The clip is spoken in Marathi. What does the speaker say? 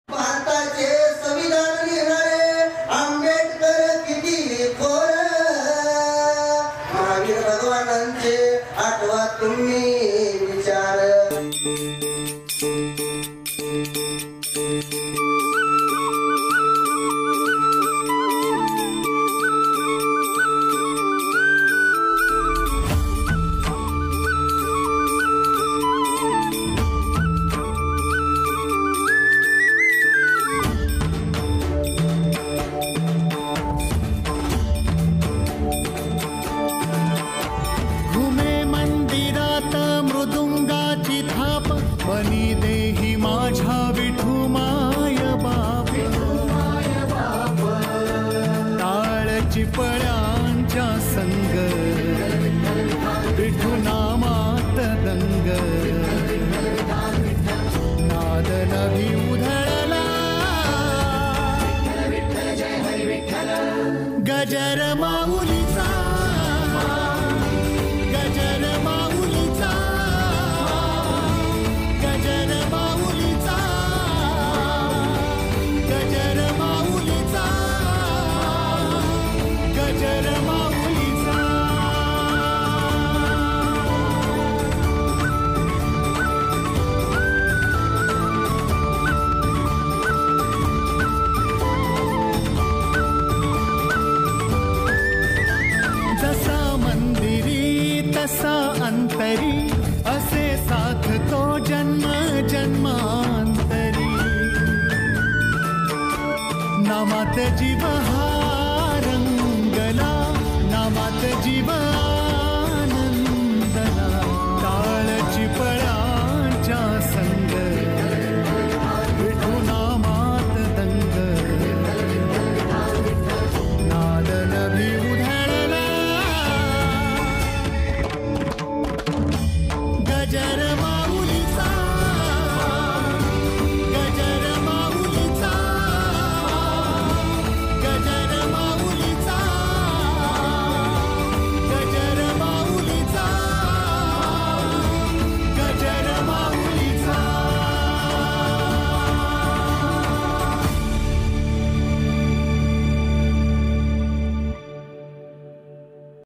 भारताचे संविधान लिहिणारे आंबेडकर किती थोर, महावीर भगवानांचे आठवा तुम्ही विचार. पळ्यांच्या संग विठू नामात दंग, नाद नभी उधळला गजर माऊलीचा, गजर माऊलीचा, गजर माऊलीचा, गजर माऊलीचा, गजर माऊलीचा. जसा मंदिरी तसा अंतरी, असे साथ तो जन्म जन्मांतरी. नामात जीव हा रंगला, नामात जीव आनंदला. काळची पळांच्या संग विठू नामात दंग, नाद नभी उधळला गजर